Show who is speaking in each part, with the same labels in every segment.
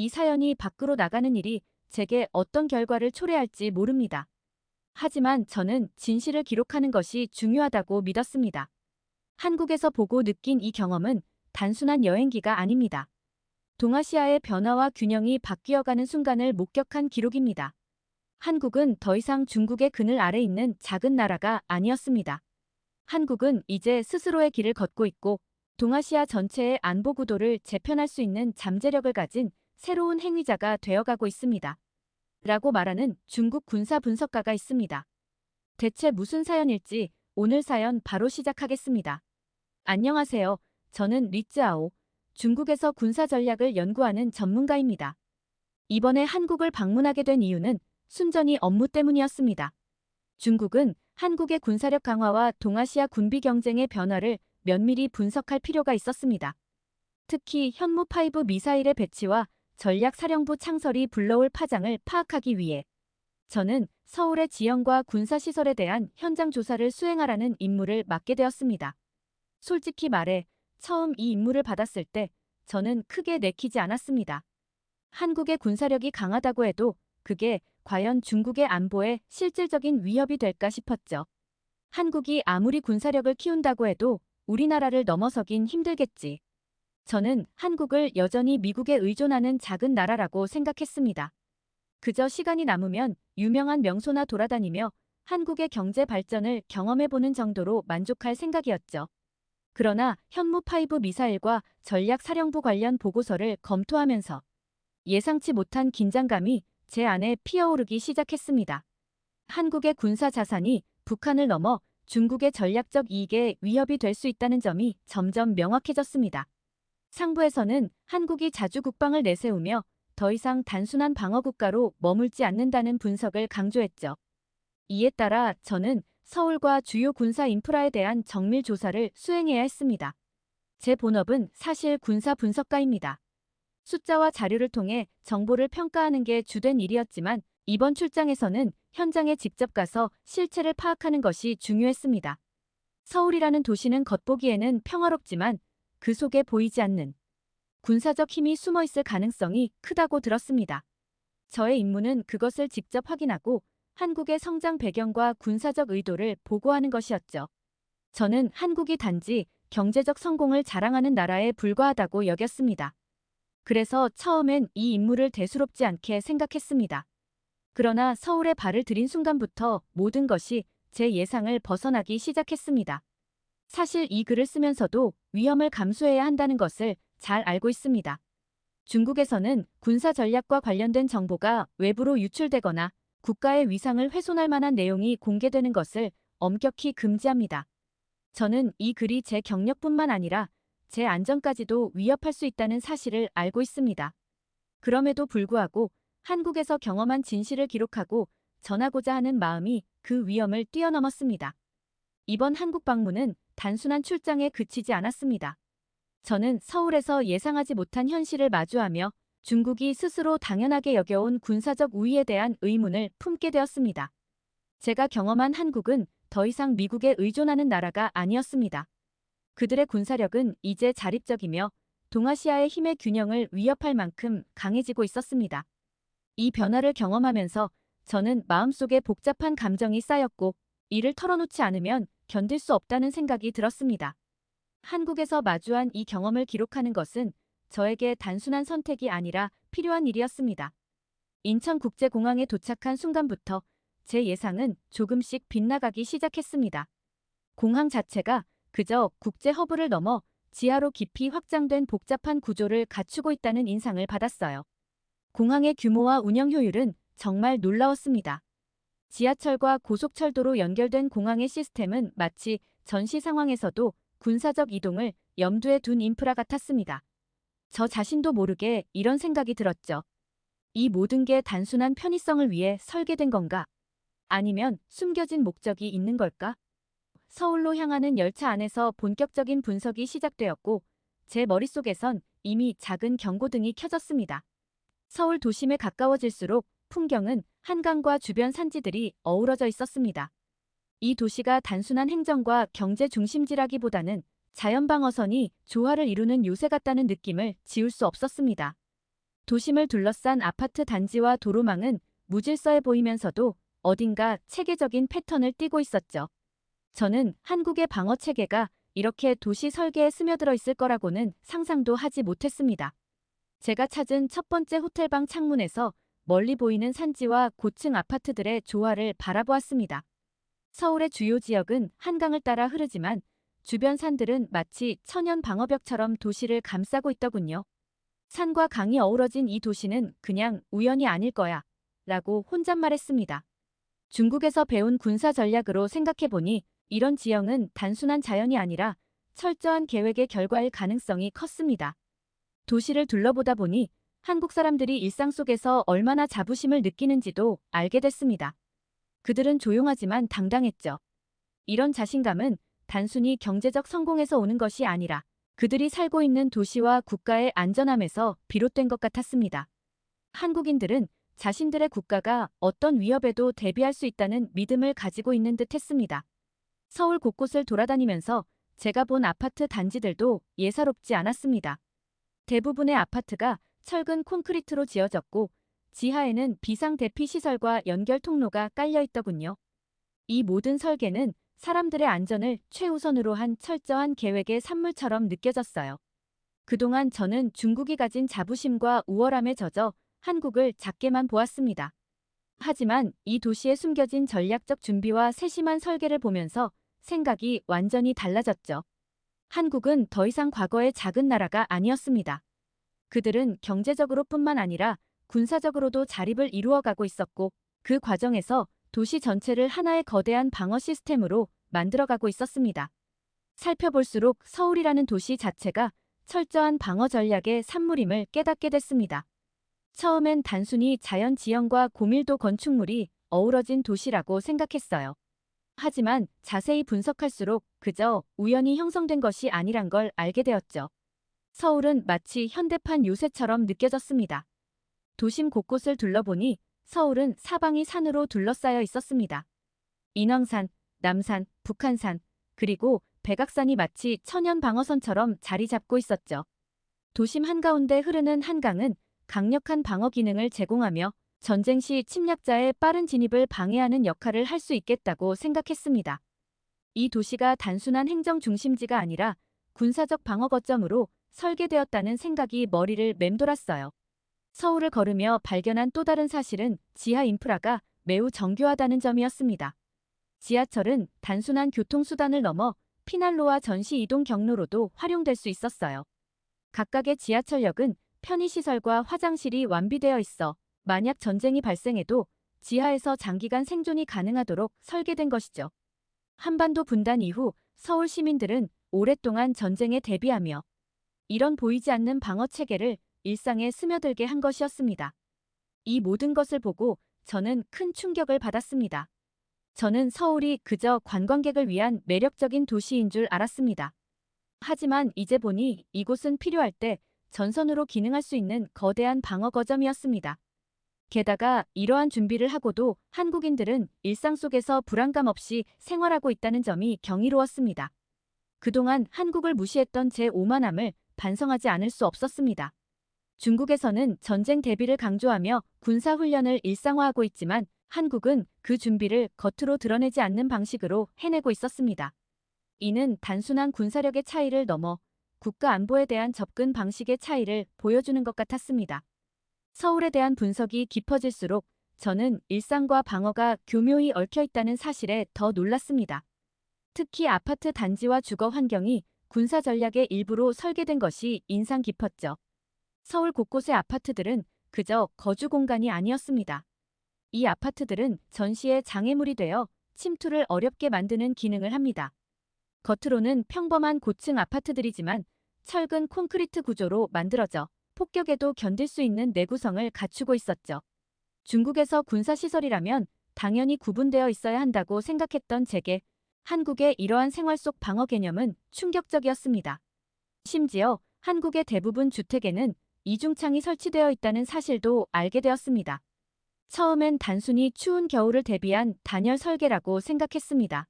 Speaker 1: 이 사연이 밖으로 나가는 일이 제게 어떤 결과를 초래할지 모릅니다. 하지만 저는 진실을 기록하는 것이 중요하다고 믿었습니다. 한국에서 보고 느낀 이 경험은 단순한 여행기가 아닙니다. 동아시아의 변화와 균형이 바뀌어가는 순간을 목격한 기록입니다. 한국은 더 이상 중국의 그늘 아래 있는 작은 나라가 아니었습니다. 한국은 이제 스스로의 길을 걷고 있고 동아시아 전체의 안보 구도를 재편할 수 있는 잠재력을 가진 새로운 행위자가 되어가고 있습니다. 라고 말하는 중국 군사 분석가가 있습니다. 대체 무슨 사연일지 오늘 사연 바로 시작하겠습니다. 안녕하세요. 저는 리쯔아오, 중국에서 군사 전략을 연구하는 전문가입니다. 이번에 한국을 방문하게 된 이유는 순전히 업무 때문이었습니다. 중국은 한국의 군사력 강화와 동아시아 군비 경쟁의 변화를 면밀히 분석할 필요가 있었습니다. 특히 현무5 미사일의 배치와 전략사령부 창설이 불러올 파장을 파악하기 위해 저는 서울의 지형과 군사시설에 대한 현장 조사를 수행하라는 임무를 맡게 되었습니다. 솔직히 말해 처음 이 임무를 받았을 때 저는 크게 내키지 않았습니다. 한국의 군사력이 강하다고 해도 그게 과연 중국의 안보에 실질적인 위협이 될까 싶었죠. 한국이 아무리 군사력을 키운다고 해도 우리나라를 넘어서긴 힘들겠지. 저는 한국을 여전히 미국에 의존하는 작은 나라라고 생각했습니다. 그저 시간이 남으면 유명한 명소나 돌아다니며 한국의 경제 발전을 경험해보는 정도로 만족할 생각이었죠. 그러나 현무5 미사일과 전략사령부 관련 보고서를 검토하면서 예상치 못한 긴장감이 제 안에 피어오르기 시작했습니다. 한국의 군사 자산이 북한을 넘어 중국의 전략적 이익에 위협이 될 수 있다는 점이 점점 명확해졌습니다. 상부에서는 한국이 자주 국방을 내세우며 더 이상 단순한 방어국가로 머물지 않는다는 분석을 강조했죠. 이에 따라 저는 서울과 주요 군사 인프라에 대한 정밀 조사를 수행해야 했습니다. 제 본업은 사실 군사 분석가입니다. 숫자와 자료를 통해 정보를 평가하는 게 주된 일이었지만 이번 출장에서는 현장에 직접 가서 실체를 파악하는 것이 중요했습니다. 서울이라는 도시는 겉보기에는 평화롭지만 그 속에 보이지 않는 군사적 힘이 숨어 있을 가능성이 크다고 들었습니다. 저의 임무는 그것을 직접 확인하고 한국의 성장 배경과 군사적 의도를 보고하는 것이었죠. 저는 한국이 단지 경제적 성공을 자랑하는 나라에 불과하다고 여겼습니다. 그래서 처음엔 이 임무를 대수롭지 않게 생각했습니다. 그러나 서울에 발을 들인 순간부터 모든 것이 제 예상을 벗어나기 시작했습니다. 사실 이 글을 쓰면서도 위험을 감수해야 한다는 것을 잘 알고 있습니다. 중국에서는 군사 전략과 관련된 정보가 외부로 유출되거나 국가의 위상을 훼손할 만한 내용이 공개되는 것을 엄격히 금지합니다. 저는 이 글이 제 경력뿐만 아니라 제 안전까지도 위협할 수 있다는 사실을 알고 있습니다. 그럼에도 불구하고 한국에서 경험한 진실을 기록하고 전하고자 하는 마음이 그 위험을 뛰어넘었습니다. 이번 한국 방문은 단순한 출장에 그치지 않았습니다. 저는 서울에서 예상하지 못한 현실을 마주하며 중국이 스스로 당연하게 여겨온 군사적 우위에 대한 의문을 품게 되었습니다. 제가 경험한 한국은 더 이상 미국에 의존하는 나라가 아니었습니다. 그들의 군사력은 이제 자립적이며 동아시아의 힘의 균형을 위협할 만큼 강해지고 있었습니다. 이 변화를 경험하면서 저는 마음속에 복잡한 감정이 쌓였고 이를 털어놓지 않으면 견딜 수 없다는 생각이 들었습니다. 한국에서 마주한 이 경험을 기록하는 것은 저에게 단순한 선택이 아니라 필요한 일이었습니다. 인천국제공항에 도착한 순간부터 제 예상은 조금씩 빗나가기 시작했습니다. 공항 자체가 그저 국제 허브를 넘어 지하로 깊이 확장된 복잡한 구조를 갖추고 있다는 인상을 받았어요. 공항의 규모와 운영 효율은 정말 놀라웠습니다. 지하철과 고속철도로 연결된 공항의 시스템은 마치 전시 상황에서도 군사적 이동을 염두에 둔 인프라 같았습니다. 저 자신도 모르게 이런 생각이 들었죠. 이 모든 게 단순한 편의성을 위해 설계된 건가? 아니면 숨겨진 목적이 있는 걸까? 서울로 향하는 열차 안에서 본격적인 분석이 시작되었고 제 머릿속에선 이미 작은 경고등이 켜졌습니다. 서울 도심에 가까워질수록 풍경은 한강과 주변 산지들이 어우러져 있었습니다. 이 도시가 단순한 행정과 경제 중심지라기보다는 자연방어선이 조화를 이루는 요새 같다는 느낌을 지울 수 없었습니다. 도심을 둘러싼 아파트 단지와 도로망은 무질서해 보이면서도 어딘가 체계적인 패턴을 띠고 있었죠. 저는 한국의 방어 체계가 이렇게 도시 설계에 스며들어 있을 거라고는 상상도 하지 못했습니다. 제가 찾은 첫 번째 호텔방 창문에서 멀리 보이는 산지와 고층 아파트들의 조화를 바라보았습니다. 서울의 주요 지역은 한강을 따라 흐르지만 주변 산들은 마치 천연 방어벽처럼 도시를 감싸고 있더군요. 산과 강이 어우러진 이 도시는 그냥 우연이 아닐 거야 라고 혼잣말했습니다. 중국에서 배운 군사 전략으로 생각해보니 이런 지형은 단순한 자연이 아니라 철저한 계획의 결과일 가능성이 컸습니다. 도시를 둘러보다 보니 한국 사람들이 일상 속에서 얼마나 자부심을 느끼는지도 알게 됐습니다. 그들은 조용하지만 당당했죠. 이런 자신감은 단순히 경제적 성공에서 오는 것이 아니라 그들이 살고 있는 도시와 국가의 안전함에서 비롯된 것 같았습니다. 한국인들은 자신들의 국가가 어떤 위협에도 대비할 수 있다는 믿음을 가지고 있는 듯 했습니다. 서울 곳곳을 돌아다니면서 제가 본 아파트 단지들도 예사롭지 않았습니다. 대부분의 아파트가 철근 콘크리트로 지어졌고 지하에는 비상 대피 시설과 연결 통로가 깔려 있더군요. 이 모든 설계는 사람들의 안전을 최우선으로 한 철저한 계획의 산물처럼 느껴졌어요. 그동안 저는 중국이 가진 자부심과 우월함에 젖어 한국을 작게만 보았습니다. 하지만 이 도시에 숨겨진 전략적 준비와 세심한 설계를 보면서 생각이 완전히 달라졌죠. 한국은 더 이상 과거의 작은 나라가 아니었습니다. 그들은 경제적으로뿐만 아니라 군사적으로도 자립을 이루어가고 있었고 그 과정에서 도시 전체를 하나의 거대한 방어 시스템으로 만들어가고 있었습니다. 살펴볼수록 서울이라는 도시 자체가 철저한 방어 전략의 산물임을 깨닫게 됐습니다. 처음엔 단순히 자연 지형과 고밀도 건축물이 어우러진 도시라고 생각했어요. 하지만 자세히 분석할수록 그저 우연히 형성된 것이 아니란 걸 알게 되었죠. 서울은 마치 현대판 요새처럼 느껴졌습니다. 도심 곳곳을 둘러보니 서울은 사방이 산으로 둘러싸여 있었습니다. 인왕산, 남산, 북한산, 그리고 백악산이 마치 천연 방어선처럼 자리 잡고 있었죠. 도심 한가운데 흐르는 한강은 강력한 방어 기능을 제공하며 전쟁 시 침략자의 빠른 진입을 방해하는 역할을 할 수 있겠다고 생각했습니다. 이 도시가 단순한 행정 중심지가 아니라 군사적 방어 거점으로 설계되었다는 생각이 머리를 맴돌았어요. 서울을 걸으며 발견한 또 다른 사실은 지하 인프라가 매우 정교하다는 점이었습니다. 지하철은 단순한 교통수단을 넘어 피난로와 전시 이동 경로로도 활용될 수 있었어요. 각각의 지하철역은 편의시설과 화장실이 완비되어 있어 만약 전쟁이 발생해도 지하에서 장기간 생존이 가능하도록 설계된 것이죠. 한반도 분단 이후 서울 시민들은 오랫동안 전쟁에 대비하며 이런 보이지 않는 방어 체계를 일상에 스며들게 한 것이었습니다. 이 모든 것을 보고 저는 큰 충격을 받았습니다. 저는 서울이 그저 관광객을 위한 매력적인 도시인 줄 알았습니다. 하지만 이제 보니 이곳은 필요할 때 전선으로 기능할 수 있는 거대한 방어 거점이었습니다. 게다가 이러한 준비를 하고도 한국인들은 일상 속에서 불안감 없이 생활하고 있다는 점이 경이로웠습니다. 그동안 한국을 무시했던 제 오만함을 반성하지 않을 수 없었습니다. 중국에서는 전쟁 대비를 강조하며 군사훈련을 일상화하고 있지만 한국은 그 준비를 겉으로 드러내지 않는 방식으로 해내고 있었습니다. 이는 단순한 군사력의 차이를 넘어 국가 안보에 대한 접근 방식의 차이를 보여주는 것 같았습니다. 서울에 대한 분석이 깊어질수록 저는 일상과 방어가 교묘히 얽혀 있다는 사실에 더 놀랐습니다. 특히 아파트 단지와 주거 환경이 군사 전략의 일부로 설계된 것이 인상 깊었죠. 서울 곳곳의 아파트들은 그저 거주 공간이 아니었습니다. 이 아파트들은 전시의 장애물이 되어 침투를 어렵게 만드는 기능을 합니다. 겉으로는 평범한 고층 아파트들이지만 철근 콘크리트 구조로 만들어져 폭격에도 견딜 수 있는 내구성을 갖추고 있었죠. 중국에서 군사시설이라면 당연히 구분되어 있어야 한다고 생각했던 제게 한국의 이러한 생활 속 방어 개념은 충격적이었습니다. 심지어 한국의 대부분 주택에는 이중창이 설치되어 있다는 사실도 알게 되었습니다. 처음엔 단순히 추운 겨울을 대비한 단열 설계라고 생각했습니다.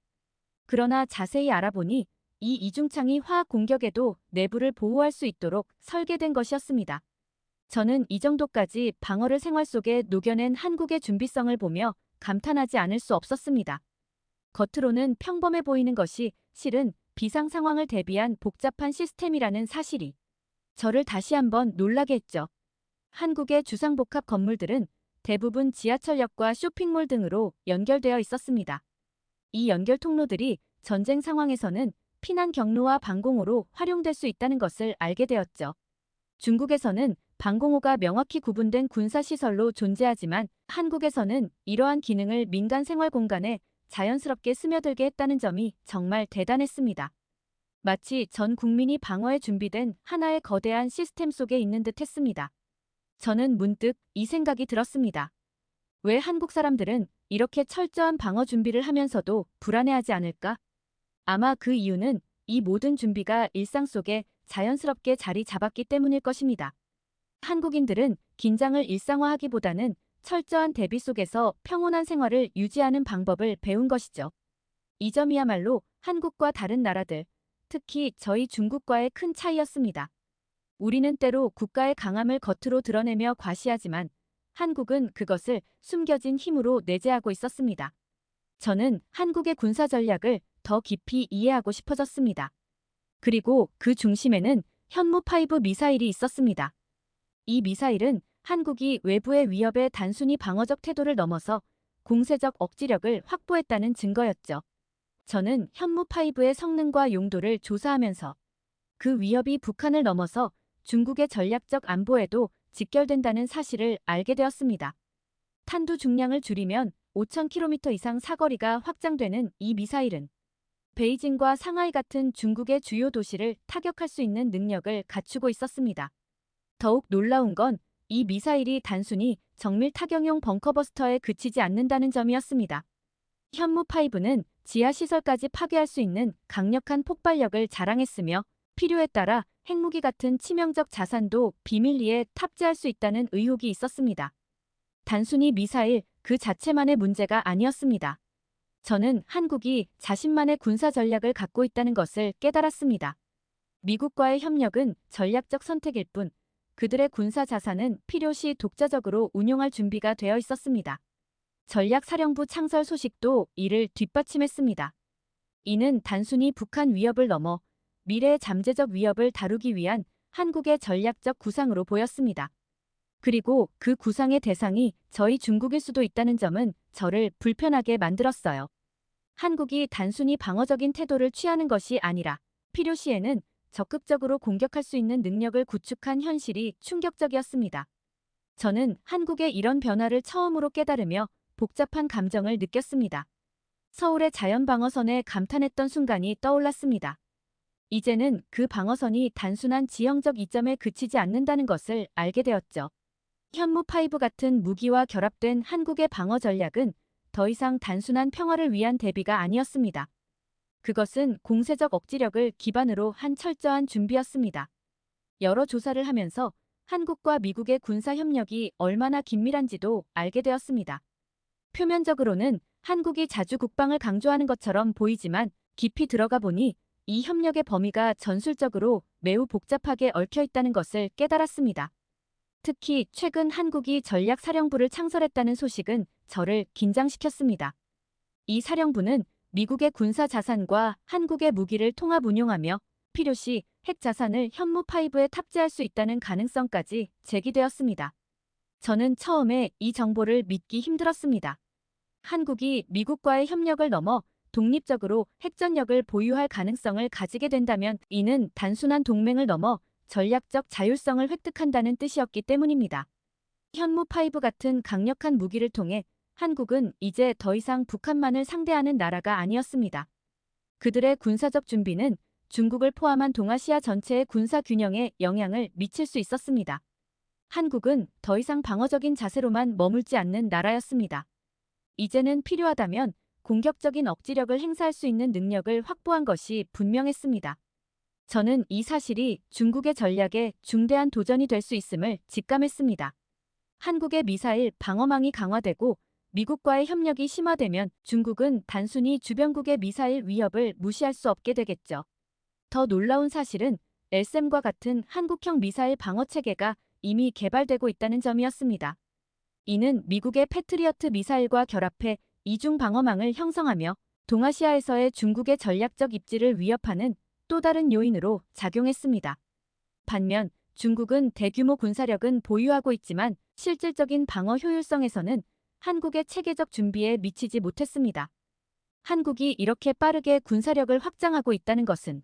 Speaker 1: 그러나 자세히 알아보니 이 이중창이 화학 공격에도 내부를 보호할 수 있도록 설계된 것이었습니다. 저는 이 정도까지 방어를 생활 속에 녹여낸 한국의 준비성을 보며 감탄하지 않을 수 없었습니다. 겉으로는 평범해 보이는 것이 실은 비상 상황을 대비한 복잡한 시스템이라는 사실이 저를 다시 한번 놀라게 했죠. 한국의 주상복합 건물들은 대부분 지하철역과 쇼핑몰 등으로 연결되어 있었습니다. 이 연결 통로들이 전쟁 상황에서는 피난 경로와 방공호로 활용될 수 있다는 것을 알게 되었죠. 중국에서는 방공호가 명확히 구분된 군사시설로 존재하지만 한국에서는 이러한 기능을 민간 생활 공간에 자연스럽게 스며들게 했다는 점이 정말 대단했습니다. 마치 전 국민이 방어에 준비된 하나의 거대한 시스템 속에 있는 듯 했습니다. 저는 문득 이 생각이 들었습니다. 왜 한국 사람들은 이렇게 철저한 방어 준비를 하면서도 불안해하지 않을까? 아마 그 이유는 이 모든 준비가 일상 속에 자연스럽게 자리 잡았기 때문일 것입니다. 한국인들은 긴장을 일상화하기보다는 철저한 대비 속에서 평온한 생활을 유지하는 방법을 배운 것이죠. 이 점이야말로 한국과 다른 나라들, 특히 저희 중국과의 큰 차이였습니다. 우리는 때로 국가의 강함을 겉으로 드러내며 과시하지만 한국은 그것을 숨겨진 힘으로 내재하고 있었습니다. 저는 한국의 군사 전략을 더 깊이 이해하고 싶어졌습니다. 그리고 그 중심에는 현무5 미사일이 있었습니다. 이 미사일은 한국이 외부의 위협에 단순히 방어적 태도를 넘어서 공세적 억지력을 확보했다는 증거였죠. 저는 현무5의 성능과 용도를 조사하면서 그 위협이 북한을 넘어서 중국의 전략적 안보에도 직결된다는 사실을 알게 되었습니다. 탄두 중량을 줄이면 5,000km 이상 사거리가 확장되는 이 미사일은 베이징과 상하이 같은 중국의 주요 도시를 타격할 수 있는 능력을 갖추고 있었습니다. 더욱 놀라운 건 이 미사일이 단순히 정밀 타격용 벙커버스터에 그치지 않는다는 점이었습니다. 현무5는 지하시설까지 파괴할 수 있는 강력한 폭발력을 자랑했으며 필요에 따라 핵무기 같은 치명적 자산도 비밀리에 탑재할 수 있다는 의혹이 있었습니다. 단순히 미사일 그 자체만의 문제가 아니었습니다. 저는 한국이 자신만의 군사 전략을 갖고 있다는 것을 깨달았습니다. 미국과의 협력은 전략적 선택일 뿐 그들의 군사 자산은 필요시 독자적으로 운용할 준비가 되어 있었습니다. 전략사령부 창설 소식도 이를 뒷받침했습니다. 이는 단순히 북한 위협을 넘어 미래의 잠재적 위협을 다루기 위한 한국의 전략적 구상으로 보였습니다. 그리고 그 구상의 대상이 저희 중국일 수도 있다는 점은 저를 불편하게 만들었어요. 한국이 단순히 방어적인 태도를 취하는 것이 아니라 필요시에는 적극적으로 공격할 수 있는 능력을 구축한 현실이 충격적이었습니다. 저는 한국의 이런 변화를 처음으로 깨달으며 복잡한 감정을 느꼈습니다. 서울의 자연방어선에 감탄했던 순간이 떠올랐습니다. 이제는 그 방어선이 단순한 지형적 이점에 그치지 않는다는 것을 알게 되었죠. 현무5 같은 무기와 결합된 한국의 방어 전략은 더 이상 단순한 평화를 위한 대비가 아니었습니다. 그것은 공세적 억지력을 기반으로 한 철저한 준비였습니다. 여러 조사를 하면서 한국과 미국의 군사 협력이 얼마나 긴밀한지도 알게 되었습니다. 표면적으로는 한국이 자주 국방을 강조하는 것처럼 보이지만 깊이 들어가 보니 이 협력의 범위가 전술적으로 매우 복잡하게 얽혀 있다는 것을 깨달았습니다. 특히 최근 한국이 전략사령부를 창설했다는 소식은 저를 긴장시켰습니다. 이 사령부는 미국의 군사 자산과 한국의 무기를 통합 운용하며 필요시 핵 자산을 현무5에 탑재할 수 있다는 가능성까지 제기되었습니다. 저는 처음에 이 정보를 믿기 힘들었습니다. 한국이 미국과의 협력을 넘어 독립적으로 핵전력을 보유할 가능성을 가지게 된다면 이는 단순한 동맹을 넘어 전략적 자율성을 획득한다는 뜻이었기 때문입니다. 현무5 같은 강력한 무기를 통해 한국은 이제 더 이상 북한만을 상대하는 나라가 아니었습니다. 그들의 군사적 준비는 중국을 포함한 동아시아 전체의 군사 균형에 영향을 미칠 수 있었습니다. 한국은 더 이상 방어적인 자세로만 머물지 않는 나라였습니다. 이제는 필요하다면 공격적인 억지력을 행사할 수 있는 능력을 확보한 것이 분명했습니다. 저는 이 사실이 중국의 전략에 중대한 도전이 될 수 있음을 직감했습니다. 한국의 미사일 방어망이 강화되고 미국과의 협력이 심화되면 중국은 단순히 주변국의 미사일 위협을 무시할 수 없게 되겠죠. 더 놀라운 사실은 LSAM과 같은 한국형 미사일 방어 체계가 이미 개발되고 있다는 점이었습니다. 이는 미국의 패트리어트 미사일과 결합해 이중 방어망을 형성하며 동아시아에서의 중국의 전략적 입지를 위협하는 또 다른 요인으로 작용했습니다. 반면 중국은 대규모 군사력은 보유하고 있지만 실질적인 방어 효율성에서는 한국의 체계적 준비에 미치지 못했습니다. 한국이 이렇게 빠르게 군사력을 확장하고 있다는 것은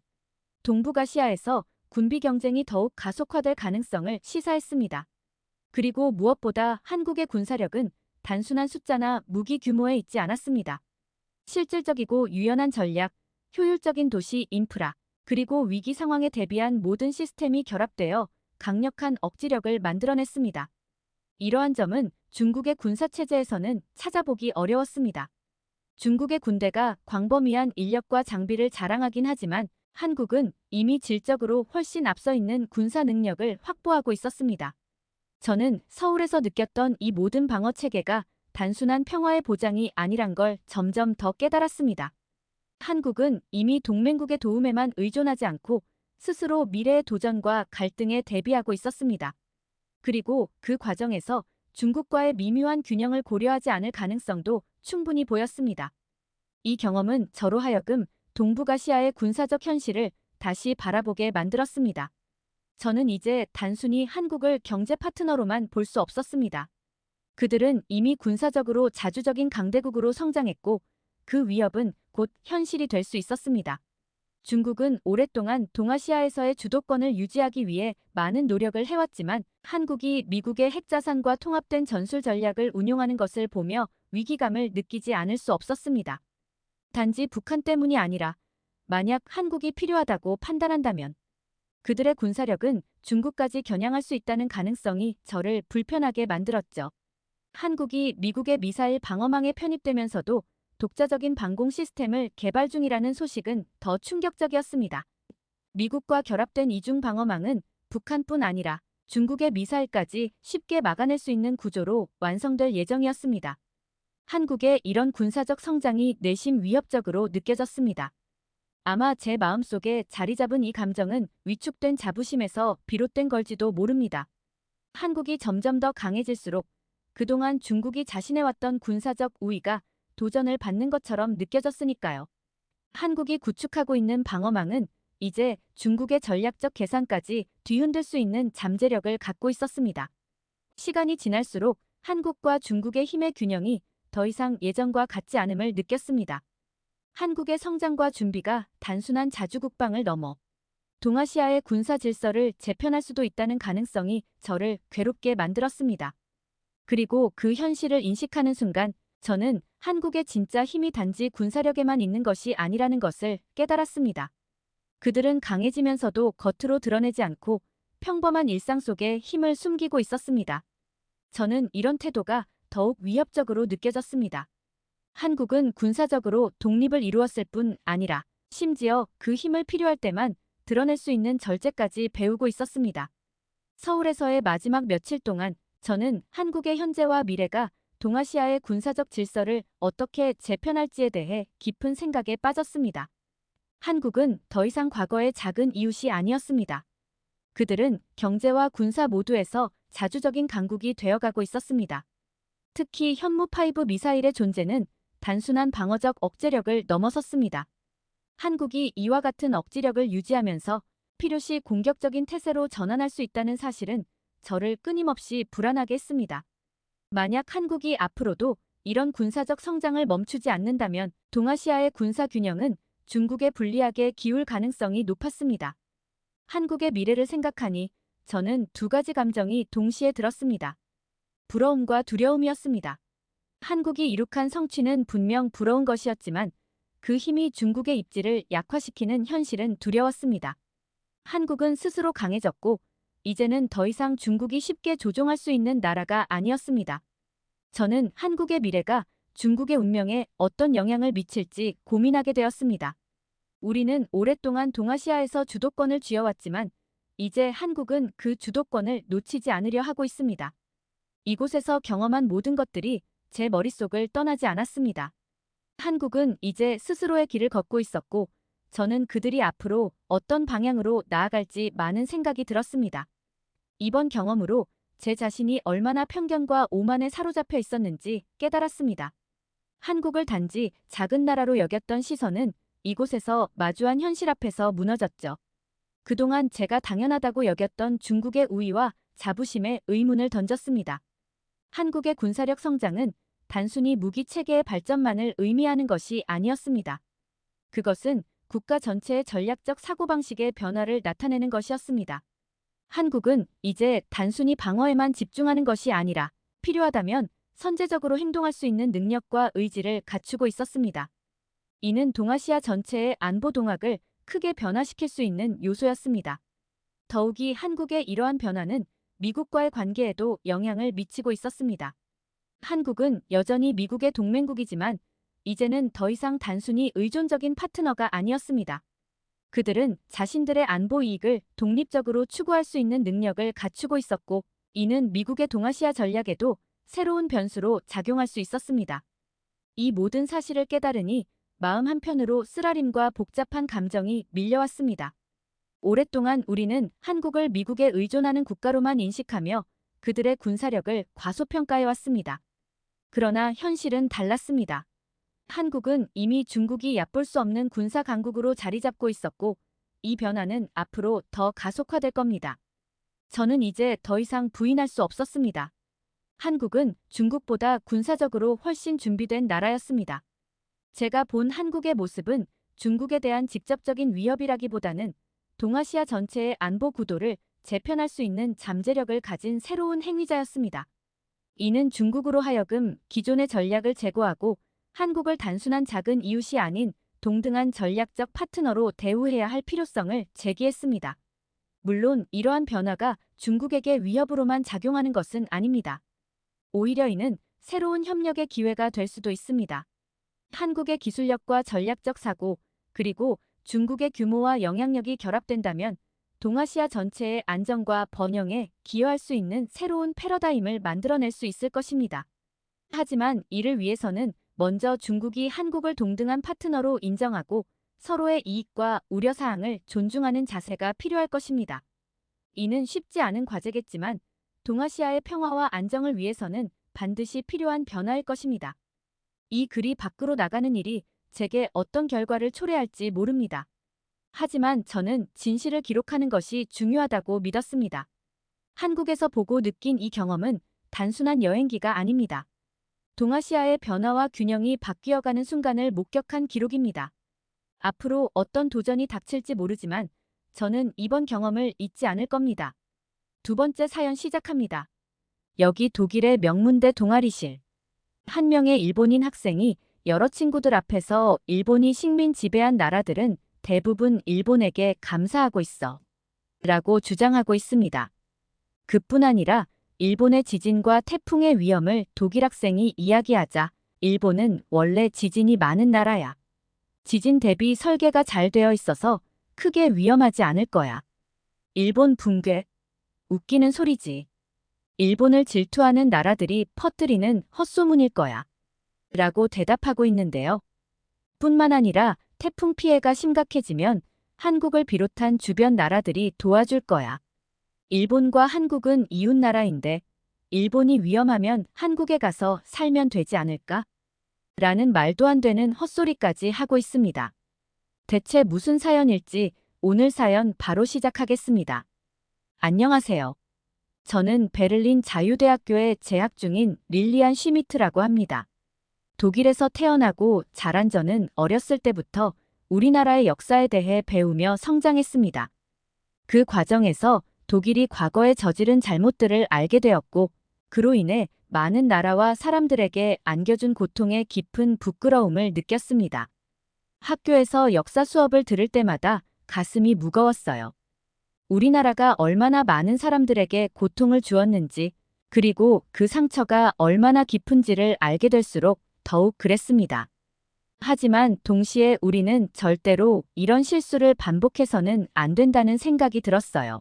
Speaker 1: 동북아시아에서 군비 경쟁이 더욱 가속화될 가능성을 시사했습니다. 그리고 무엇보다 한국의 군사력은 단순한 숫자나 무기 규모에 있지 않았습니다. 실질적이고 유연한 전략, 효율적인 도시 인프라, 그리고 위기 상황에 대비한 모든 시스템이 결합되어 강력한 억지력을 만들어냈습니다. 이러한 점은 중국의 군사체제에서는 찾아보기 어려웠습니다. 중국의 군대가 광범위한 인력과 장비를 자랑하긴 하지만 한국은 이미 질적으로 훨씬 앞서 있는 군사 능력을 확보하고 있었습니다. 저는 서울에서 느꼈던 이 모든 방어 체계가 단순한 평화의 보장이 아니란 걸 점점 더 깨달았습니다. 한국은 이미 동맹국의 도움에만 의존하지 않고 스스로 미래의 도전과 갈등에 대비하고 있었습니다. 그리고 그 과정에서 중국과의 미묘한 균형을 고려하지 않을 가능성도 충분히 보였습니다. 이 경험은 저로 하여금 동북아시아의 군사적 현실을 다시 바라보게 만들었습니다. 저는 이제 단순히 한국을 경제 파트너로만 볼 수 없었습니다. 그들은 이미 군사적으로 자주적인 강대국으로 성장했고 그 위협은 곧 현실이 될 수 있었습니다. 중국은 오랫동안 동아시아에서의 주도권을 유지하기 위해 많은 노력을 해왔지만 한국이 미국의 핵자산과 통합된 전술 전략을 운용하는 것을 보며 위기감을 느끼지 않을 수 없었습니다. 단지 북한 때문이 아니라 만약 한국이 필요하다고 판단한다면 그들의 군사력은 중국까지 겨냥할 수 있다는 가능성이 저를 불편하게 만들었죠. 한국이 미국의 미사일 방어망에 편입되면서도 독자적인 방공 시스템을 개발 중이라는 소식은 더 충격적이었습니다. 미국과 결합된 이중 방어망은 북한뿐 아니라 중국의 미사일까지 쉽게 막아낼 수 있는 구조로 완성될 예정이었습니다. 한국의 이런 군사적 성장이 내심 위협적으로 느껴졌습니다. 아마 제 마음속에 자리 잡은 이 감정은 위축된 자부심에서 비롯된 걸지도 모릅니다. 한국이 점점 더 강해질수록 그동안 중국이 자신해왔던 군사적 우위가 도전을 받는 것처럼 느껴졌으니까요. 한국이 구축하고 있는 방어망은 이제 중국의 전략적 계산까지 뒤흔들 수 있는 잠재력을 갖고 있었습니다. 시간이 지날수록 한국과 중국의 힘의 균형이 더 이상 예전과 같지 않음을 느꼈습니다. 한국의 성장과 준비가 단순한 자주국방을 넘어 동아시아의 군사 질서를 재편할 수도 있다는 가능성이 저를 괴롭게 만들었습니다. 그리고 그 현실을 인식하는 순간 저는 한국의 진짜 힘이 단지 군사력에만 있는 것이 아니라는 것을 깨달았습니다. 그들은 강해지면서도 겉으로 드러내지 않고 평범한 일상 속에 힘을 숨기고 있었습니다. 저는 이런 태도가 더욱 위협적으로 느껴졌습니다. 한국은 군사적으로 독립을 이루었을 뿐 아니라 심지어 그 힘을 필요할 때만 드러낼 수 있는 절제까지 배우고 있었습니다. 서울에서의 마지막 며칠 동안 저는 한국의 현재와 미래가 동아시아의 군사적 질서를 어떻게 재편할지에 대해 깊은 생각에 빠졌습니다. 한국은 더 이상 과거의 작은 이웃이 아니었습니다. 그들은 경제와 군사 모두에서 자주적인 강국이 되어가고 있었습니다. 특히 현무5 미사일의 존재는 단순한 방어적 억제력을 넘어섰습니다. 한국이 이와 같은 억지력을 유지하면서 필요시 공격적인 태세로 전환할 수 있다는 사실은 저를 끊임없이 불안하게 했습니다. 만약 한국이 앞으로도 이런 군사적 성장을 멈추지 않는다면 동아시아의 군사 균형은 중국에 불리하게 기울 가능성이 높았습니다. 한국의 미래를 생각하니 저는 두 가지 감정이 동시에 들었습니다. 부러움과 두려움이었습니다. 한국이 이룩한 성취는 분명 부러운 것이었지만 그 힘이 중국의 입지를 약화시키는 현실은 두려웠습니다. 한국은 스스로 강해졌고 이제는 더 이상 중국이 쉽게 조종할 수 있는 나라가 아니었습니다. 저는 한국의 미래가 중국의 운명에 어떤 영향을 미칠지 고민하게 되었습니다. 우리는 오랫동안 동아시아에서 주도권을 쥐어왔지만 이제 한국은 그 주도권을 놓치지 않으려 하고 있습니다. 이곳에서 경험한 모든 것들이 제 머릿속을 떠나지 않았습니다. 한국은 이제 스스로의 길을 걷고 있었고 저는 그들이 앞으로 어떤 방향으로 나아갈지 많은 생각이 들었습니다. 이번 경험으로 제 자신이 얼마나 편견과 오만에 사로잡혀 있었는지 깨달았습니다. 한국을 단지 작은 나라로 여겼던 시선은 이곳에서 마주한 현실 앞에서 무너졌죠. 그동안 제가 당연하다고 여겼던 중국의 우위와 자부심에 의문을 던졌습니다. 한국의 군사력 성장은 단순히 무기 체계의 발전만을 의미하는 것이 아니었습니다. 그것은 국가 전체의 전략적 사고방식의 변화를 나타내는 것이었습니다. 한국은 이제 단순히 방어에만 집중하는 것이 아니라 필요하다면 선제적으로 행동할 수 있는 능력과 의지를 갖추고 있었습니다. 이는 동아시아 전체의 안보 동학을 크게 변화시킬 수 있는 요소였습니다. 더욱이 한국의 이러한 변화는 미국과의 관계에도 영향을 미치고 있었습니다. 한국은 여전히 미국의 동맹국이지만 이제는 더 이상 단순히 의존적인 파트너가 아니었습니다. 그들은 자신들의 안보 이익을 독립적으로 추구할 수 있는 능력을 갖추고 있었고, 이는 미국의 동아시아 전략에도 새로운 변수로 작용할 수 있었습니다. 이 모든 사실을 깨달으니 마음 한편으로 쓰라림과 복잡한 감정이 밀려왔습니다. 오랫동안 우리는 한국을 미국에 의존하는 국가로만 인식하며 그들의 군사력을 과소평가해왔습니다. 그러나 현실은 달랐습니다. 한국은 이미 중국이 얕볼 수 없는 군사 강국으로 자리 잡고 있었고, 이 변화는 앞으로 더 가속화될 겁니다. 저는 이제 더 이상 부인할 수 없었습니다. 한국은 중국보다 군사적으로 훨씬 준비된 나라였습니다. 제가 본 한국의 모습은 중국에 대한 직접적인 위협이라기보다는 동아시아 전체의 안보 구도를 재편할 수 있는 잠재력을 가진 새로운 행위자였습니다. 이는 중국으로 하여금 기존의 전략을 제고하고 한국을 단순한 작은 이웃이 아닌 동등한 전략적 파트너로 대우해야 할 필요성을 제기했습니다. 물론 이러한 변화가 중국에게 위협으로만 작용하는 것은 아닙니다. 오히려 이는 새로운 협력의 기회가 될 수도 있습니다. 한국의 기술력과 전략적 사고, 그리고 중국의 규모와 영향력이 결합된다면 동아시아 전체의 안정과 번영에 기여할 수 있는 새로운 패러다임을 만들어낼 수 있을 것입니다. 하지만 이를 위해서는 먼저 중국이 한국을 동등한 파트너로 인정하고 서로의 이익과 우려사항을 존중하는 자세가 필요할 것입니다. 이는 쉽지 않은 과제겠지만 동아시아의 평화와 안정을 위해서는 반드시 필요한 변화일 것입니다. 이 글이 밖으로 나가는 일이 제게 어떤 결과를 초래할지 모릅니다. 하지만 저는 진실을 기록하는 것이 중요하다고 믿었습니다. 한국에서 보고 느낀 이 경험은 단순한 여행기가 아닙니다. 동아시아의 변화와 균형이 바뀌어가는 순간을 목격한 기록입니다. 앞으로 어떤 도전이 닥칠지 모르지만 저는 이번 경험을 잊지 않을 겁니다. 두 번째 사연 시작합니다. 여기 독일의 명문대 동아리실. 한 명의 일본인 학생이 여러 친구들 앞에서 일본이 식민 지배한 나라들은 대부분 일본에게 감사하고 있어 라고 주장하고 있습니다. 그뿐 아니라 일본의 지진과 태풍의 위험을 독일 학생이 이야기하자 일본은 원래 지진이 많은 나라야. 지진 대비 설계가 잘 되어 있어서 크게 위험하지 않을 거야. 일본 붕괴. 웃기는 소리지. 일본을 질투하는 나라들이 퍼뜨리는 헛소문일 거야. 라고 대답하고 있는데요. 뿐만 아니라 태풍 피해가 심각해지면 한국을 비롯한 주변 나라들이 도와줄 거야. 일본과 한국은 이웃 나라인데 일본이 위험하면 한국에 가서 살면 되지 않을까? 라는 말도 안 되는 헛소리까지 하고 있습니다. 대체 무슨 사연일지 오늘 사연 바로 시작하겠습니다. 안녕하세요. 저는 베를린 자유대학교에 재학 중인 릴리안 쉬미트라고 합니다. 독일에서 태어나고 자란 저는 어렸을 때부터 우리나라의 역사에 대해 배우며 성장했습니다. 그 과정에서 독일이 과거에 저지른 잘못들을 알게 되었고, 그로 인해 많은 나라와 사람들에게 안겨준 고통의 깊은 부끄러움을 느꼈습니다. 학교에서 역사 수업을 들을 때마다 가슴이 무거웠어요. 우리나라가 얼마나 많은 사람들에게 고통을 주었는지, 그리고 그 상처가 얼마나 깊은지를 알게 될수록 더욱 그랬습니다. 하지만 동시에 우리는 절대로 이런 실수를 반복해서는 안 된다는 생각이 들었어요.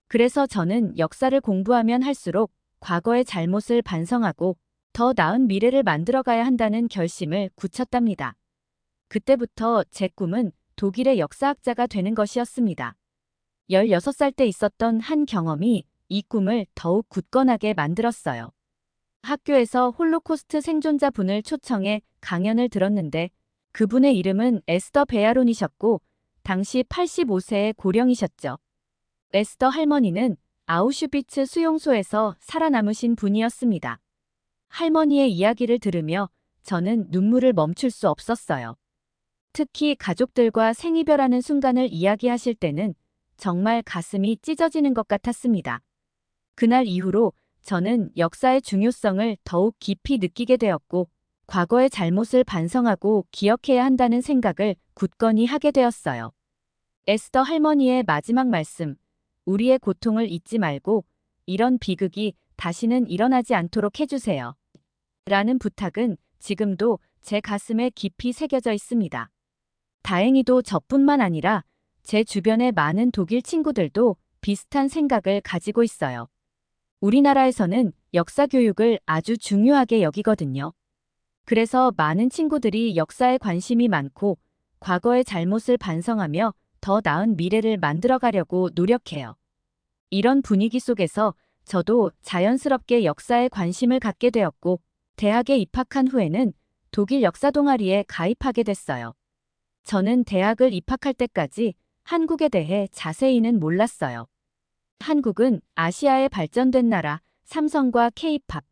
Speaker 1: 그래서 저는 역사를 공부하면 할수록 과거의 잘못을 반성하고 더 나은 미래를 만들어가야 한다는 결심을 굳혔답니다. 그때부터 제 꿈은 독일의 역사학자가 되는 것이었습니다. 16살 때 있었던 한 경험이 이 꿈을 더욱 굳건하게 만들었어요. 학교에서 홀로코스트 생존자 분을 초청해 강연을 들었는데 그분의 이름은 에스더 베아론이셨고 당시 85세의 고령이셨죠. 에스더 할머니는 아우슈비츠 수용소에서 살아남으신 분이었습니다. 할머니의 이야기를 들으며 저는 눈물을 멈출 수 없었어요. 특히 가족들과 생이별하는 순간을 이야기하실 때는 정말 가슴이 찢어지는 것 같았습니다. 그날 이후로 저는 역사의 중요성을 더욱 깊이 느끼게 되었고, 과거의 잘못을 반성하고 기억해야 한다는 생각을 굳건히 하게 되었어요. 에스더 할머니의 마지막 말씀, 우리의 고통을 잊지 말고 이런 비극이 다시는 일어나지 않도록 해주세요. 라는 부탁은 지금도 제 가슴에 깊이 새겨져 있습니다. 다행히도 저뿐만 아니라 제 주변의 많은 독일 친구들도 비슷한 생각을 가지고 있어요. 우리나라에서는 역사 교육을 아주 중요하게 여기거든요. 그래서 많은 친구들이 역사에 관심이 많고 과거의 잘못을 반성하며 더 나은 미래를 만들어가려고 노력해요. 이런 분위기 속에서 저도 자연스럽게 역사에 관심을 갖게 되었고 대학에 입학한 후에는 독일 역사 동아리에 가입하게 됐어요. 저는 대학을 입학할 때까지 한국에 대해 자세히는 몰랐어요. 한국은 아시아의 발전된 나라, 삼성과 K-팝,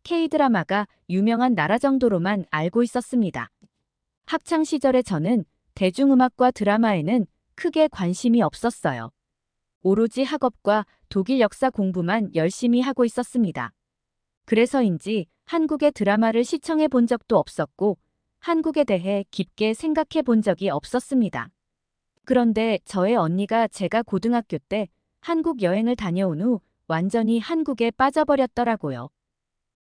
Speaker 1: K-드라마가 유명한 나라 정도로만 알고 있었습니다. 학창 시절에 저는 대중음악과 드라마에는 크게 관심이 없었어요. 오로지 학업과 독일 역사 공부만 열심히 하고 있었습니다. 그래서인지 한국의 드라마를 시청해 본 적도 없었고 한국에 대해 깊게 생각해 본 적이 없었습니다. 그런데 저의 언니가 제가 고등학교 때 한국 여행을 다녀온 후 완전히 한국에 빠져버렸더라고요.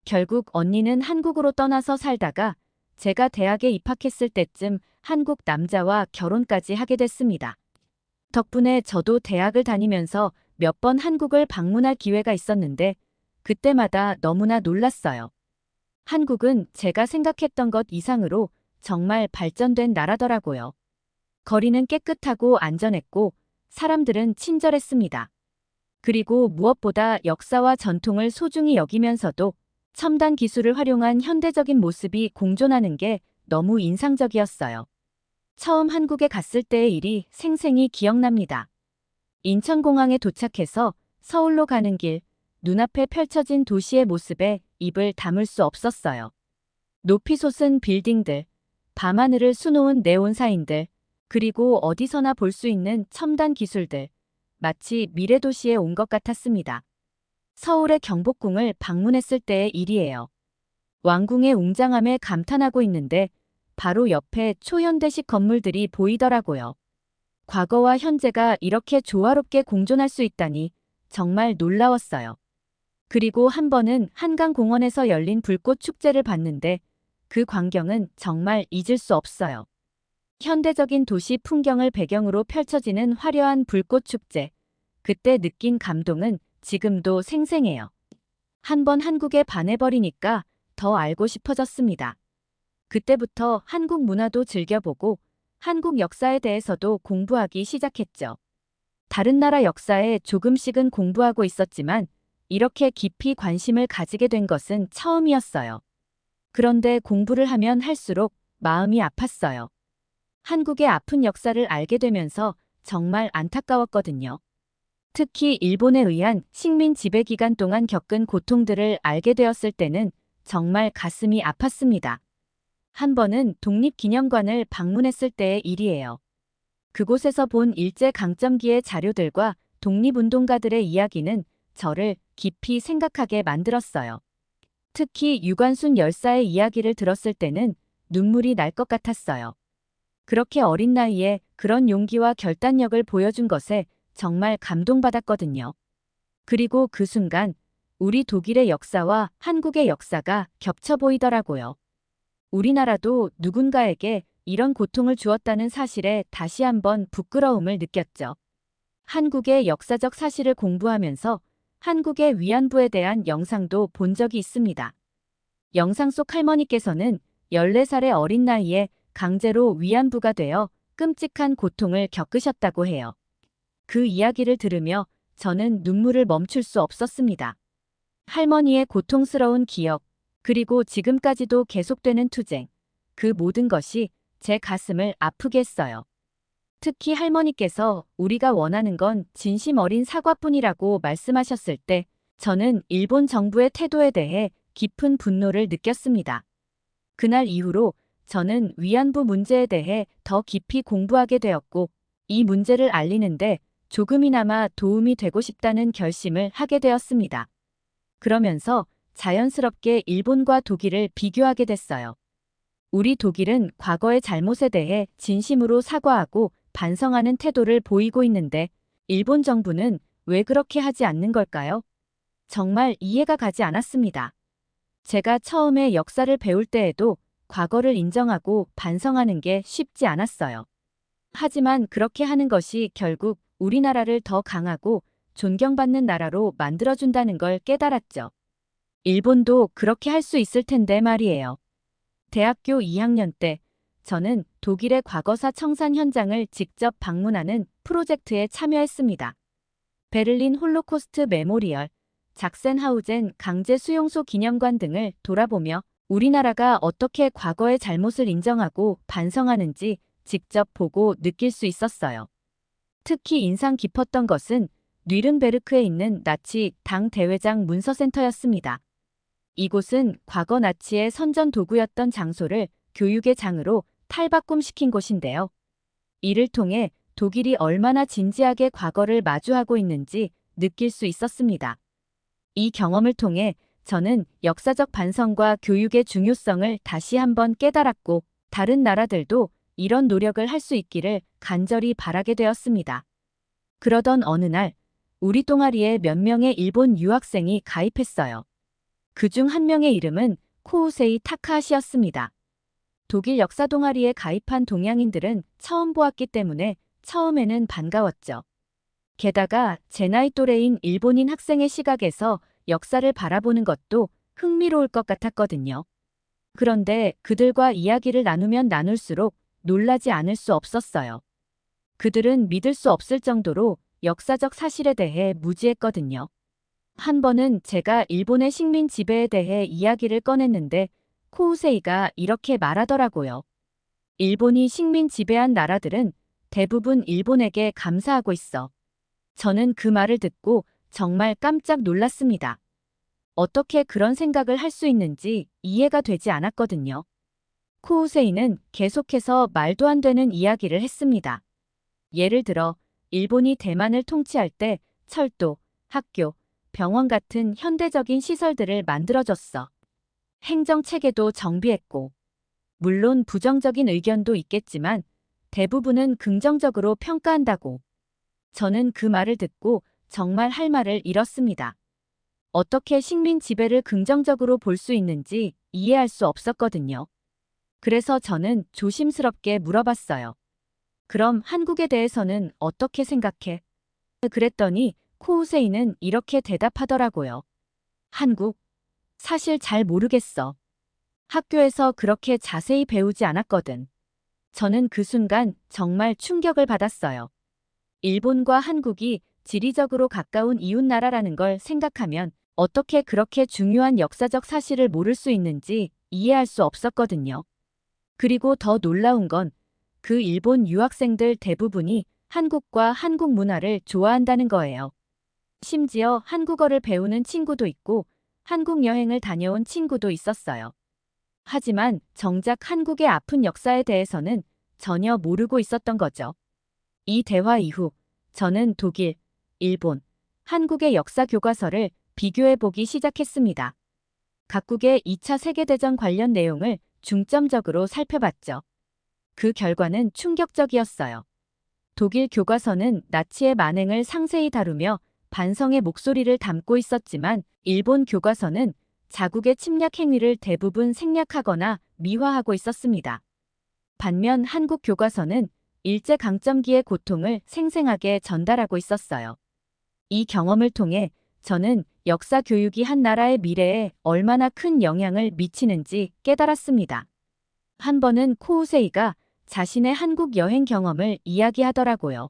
Speaker 1: 결국 언니는 한국으로 떠나서 살다가 제가 대학에 입학했을 때쯤 한국 남자와 결혼까지 하게 됐습니다. 덕분에 저도 대학을 다니면서 몇 번 한국을 방문할 기회가 있었는데 그때마다 너무나 놀랐어요. 한국은 제가 생각했던 것 이상으로 정말 발전된 나라더라고요. 거리는 깨끗하고 안전했고 사람들은 친절했습니다. 그리고 무엇보다 역사와 전통을 소중히 여기면서도 첨단 기술을 활용한 현대적인 모습이 공존하는 게 너무 인상적이었어요. 처음 한국에 갔을 때의 일이 생생히 기억납니다. 인천공항에 도착해서 서울로 가는 길, 눈앞에 펼쳐진 도시의 모습에 입을 다물 수 없었어요. 높이 솟은 빌딩들, 밤하늘을 수놓은 네온 사인들, 그리고 어디서나 볼 수 있는 첨단 기술들, 마치 미래도시에 온 것 같았습니다. 서울의 경복궁을 방문했을 때의 일이에요. 왕궁의 웅장함에 감탄하고 있는데 바로 옆에 초현대식 건물들이 보이더라고요. 과거와 현재가 이렇게 조화롭게 공존할 수 있다니 정말 놀라웠어요. 그리고 한 번은 한강공원에서 열린 불꽃 축제를 봤는데 그 광경은 정말 잊을 수 없어요. 현대적인 도시 풍경을 배경으로 펼쳐지는 화려한 불꽃 축제. 그때 느낀 감동은 지금도 생생해요. 한 번 한국에 반해버리니까 더 알고 싶어졌습니다. 그때부터 한국 문화도 즐겨보고 한국 역사에 대해서도 공부하기 시작했죠. 다른 나라 역사에 조금씩은 공부하고 있었지만 이렇게 깊이 관심을 가지게 된 것은 처음이었어요. 그런데 공부를 하면 할수록 마음이 아팠어요. 한국의 아픈 역사를 알게 되면서 정말 안타까웠거든요. 특히 일본에 의한 식민 지배 기간 동안 겪은 고통들을 알게 되었을 때는 정말 가슴이 아팠습니다. 한 번은 독립기념관을 방문했을 때의 일이에요. 그곳에서 본 일제강점기의 자료들과 독립운동가들의 이야기는 저를 깊이 생각하게 만들었어요. 특히 유관순 열사의 이야기를 들었을 때는 눈물이 날 것 같았어요. 그렇게 어린 나이에 그런 용기와 결단력을 보여준 것에 정말 감동받았거든요. 그리고 그 순간 우리 독일의 역사와 한국의 역사가 겹쳐 보이더라고요. 우리나라도 누군가에게 이런 고통을 주었다는 사실에 다시 한번 부끄러움을 느꼈죠. 한국의 역사적 사실을 공부하면서 한국의 위안부에 대한 영상도 본 적이 있습니다. 영상 속 할머니께서는 14살의 어린 나이에 강제로 위안부가 되어 끔찍한 고통을 겪으셨다고 해요. 그 이야기를 들으며 저는 눈물을 멈출 수 없었습니다. 할머니의 고통스러운 기억, 그리고 지금까지도 계속되는 투쟁, 그 모든 것이 제 가슴을 아프게 했어요. 특히 할머니께서 우리가 원하는 건 진심 어린 사과뿐이라고 말씀하셨을 때 저는 일본 정부의 태도에 대해 깊은 분노를 느꼈습니다. 그날 이후로 저는 위안부 문제에 대해 더 깊이 공부하게 되었고 이 문제를 알리는데 조금이나마 도움이 되고 싶다는 결심을 하게 되었습니다. 그러면서 자연스럽게 일본과 독일을 비교하게 됐어요. 우리 독일은 과거의 잘못에 대해 진심으로 사과하고 반성하는 태도를 보이고 있는데 일본 정부는 왜 그렇게 하지 않는 걸까요? 정말 이해가 가지 않았습니다. 제가 처음에 역사를 배울 때에도 과거를 인정하고 반성하는 게 쉽지 않았어요. 하지만 그렇게 하는 것이 결국 우리나라를 더 강하고 존경받는 나라로 만들어준다는 걸 깨달았죠. 일본도 그렇게 할 수 있을 텐데 말이에요. 대학교 2학년 때 저는 독일의 과거사 청산 현장을 직접 방문하는 프로젝트에 참여했습니다. 베를린 홀로코스트 메모리얼, 작센하우젠 강제 수용소 기념관 등을 돌아보며 우리나라가 어떻게 과거의 잘못을 인정하고 반성하는지 직접 보고 느낄 수 있었어요. 특히 인상 깊었던 것은 뉘른베르크에 있는 나치 당 대회장 문서센터였습니다. 이곳은 과거 나치의 선전 도구였던 장소를 교육의 장으로 탈바꿈시킨 곳인데요. 이를 통해 독일이 얼마나 진지하게 과거를 마주하고 있는지 느낄 수 있었습니다. 이 경험을 통해 저는 역사적 반성과 교육의 중요성을 다시 한번 깨달았고 다른 나라들도 이런 노력을 할 수 있기를 간절히 바라게 되었습니다. 그러던 어느 날 우리 동아리에 몇 명의 일본 유학생이 가입했어요. 그중 한 명의 이름은 코우세이 타카하시였습니다. 독일 역사 동아리에 가입한 동양인들은 처음 보았기 때문에 처음에는 반가웠죠. 게다가 제 나이 또래인 일본인 학생의 시각에서 역사를 바라보는 것도 흥미로울 것 같았거든요. 그런데 그들과 이야기를 나누면 나눌수록 놀라지 않을 수 없었어요. 그들은 믿을 수 없을 정도로 역사적 사실에 대해 무지했거든요. 한 번은 제가 일본의 식민 지배에 대해 이야기를 꺼냈는데 코우세이가 이렇게 말하더라고요. 일본이 식민 지배한 나라들은 대부분 일본에게 감사하고 있어. 저는 그 말을 듣고 정말 깜짝 놀랐습니다. 어떻게 그런 생각을 할 수 있는지 이해가 되지 않았거든요. 코우세이는 계속해서 말도 안 되는 이야기를 했습니다. 예를 들어 일본이 대만을 통치할 때 철도, 학교, 병원 같은 현대적인 시설들을 만들어줬어. 행정체계도 정비했고, 물론 부정적인 의견도 있겠지만 대부분은 긍정적으로 평가한다고. 저는 그 말을 듣고 정말 할 말을 잃었습니다. 어떻게 식민 지배를 긍정적으로 볼 수 있는지 이해할 수 없었거든요. 그래서 저는 조심스럽게 물어봤어요. 그럼 한국에 대해서는 어떻게 생각해? 그랬더니 코우세이는 이렇게 대답하더라고요. 한국? 사실 잘 모르겠어. 학교에서 그렇게 자세히 배우지 않았거든. 저는 그 순간 정말 충격을 받았어요. 일본과 한국이 지리적으로 가까운 이웃나라라는 걸 생각하면 어떻게 그렇게 중요한 역사적 사실을 모를 수 있는지 이해할 수 없었거든요. 그리고 더 놀라운 건 그 일본 유학생들 대부분이 한국과 한국 문화를 좋아한다는 거예요. 심지어 한국어를 배우는 친구도 있고 한국 여행을 다녀온 친구도 있었어요. 하지만 정작 한국의 아픈 역사에 대해서는 전혀 모르고 있었던 거죠. 이 대화 이후 저는 독일, 일본, 한국의 역사 교과서를 비교해보기 시작했습니다. 각국의 2차 세계대전 관련 내용을 중점적으로 살펴봤죠. 그 결과는 충격적이었어요. 독일 교과서는 나치의 만행을 상세히 다루며 반성의 목소리를 담고 있었지만 일본 교과서는 자국의 침략 행위를 대부분 생략하거나 미화하고 있었습니다. 반면 한국 교과서는 일제강점기의 고통을 생생하게 전달하고 있었어요. 이 경험을 통해 저는 역사 교육이 한 나라의 미래에 얼마나 큰 영향을 미치는지 깨달았습니다. 한 번은 코우세이가 자신의 한국 여행 경험을 이야기하더라고요.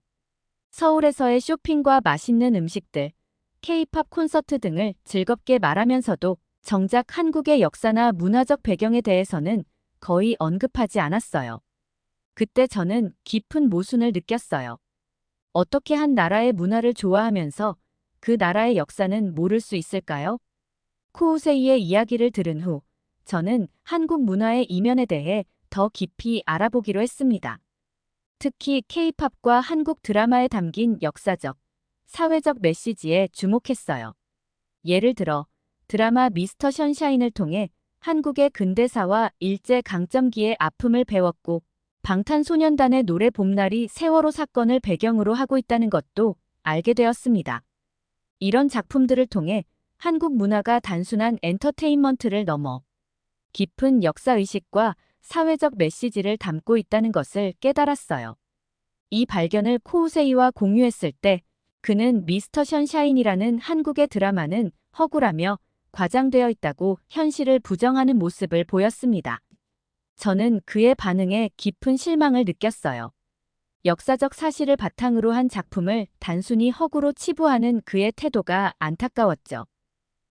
Speaker 1: 서울에서의 쇼핑과 맛있는 음식들, K-팝 콘서트 등을 즐겁게 말하면서도 정작 한국의 역사나 문화적 배경에 대해서는 거의 언급하지 않았어요. 그때 저는 깊은 모순을 느꼈어요. 어떻게 한 나라의 문화를 좋아하면서 그 나라의 역사는 모를 수 있을까요? 코우세이의 이야기를 들은 후 저는 한국 문화의 이면에 대해 더 깊이 알아보기로 했습니다. 특히 K-팝과 한국 드라마에 담긴 역사적, 사회적 메시지에 주목했어요. 예를 들어 드라마 미스터 션샤인을 통해 한국의 근대사와 일제강점기의 아픔을 배웠고 방탄소년단의 노래 봄날이 세월호 사건을 배경으로 하고 있다는 것도 알게 되었습니다. 이런 작품들을 통해 한국 문화가 단순한 엔터테인먼트를 넘어 깊은 역사의식과 사회적 메시지를 담고 있다는 것을 깨달았어요. 이 발견을 코우세이와 공유했을 때 그는 미스터 션샤인이라는 한국의 드라마는 허구라며 과장되어 있다고 현실을 부정하는 모습을 보였습니다. 저는 그의 반응에 깊은 실망을 느꼈어요. 역사적 사실을 바탕으로 한 작품을 단순히 허구로 치부하는 그의 태도가 안타까웠죠.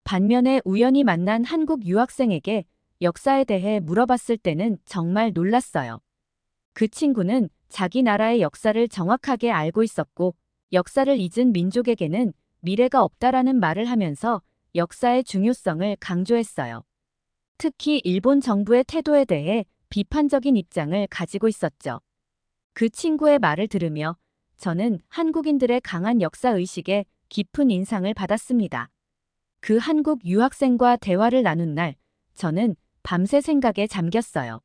Speaker 1: 반면에 우연히 만난 한국 유학생에게 역사에 대해 물어봤을 때는 정말 놀랐어요. 그 친구는 자기 나라의 역사를 정확하게 알고 있었고 역사를 잊은 민족에게는 미래가 없다라는 말을 하면서 역사의 중요성을 강조했어요. 특히 일본 정부의 태도에 대해 비판적인 입장을 가지고 있었죠. 그 친구의 말을 들으며 저는 한국인들의 강한 역사의식에 깊은 인상을 받았습니다. 그 한국 유학생과 대화를 나눈 날, 저는 밤새 생각에 잠겼어요.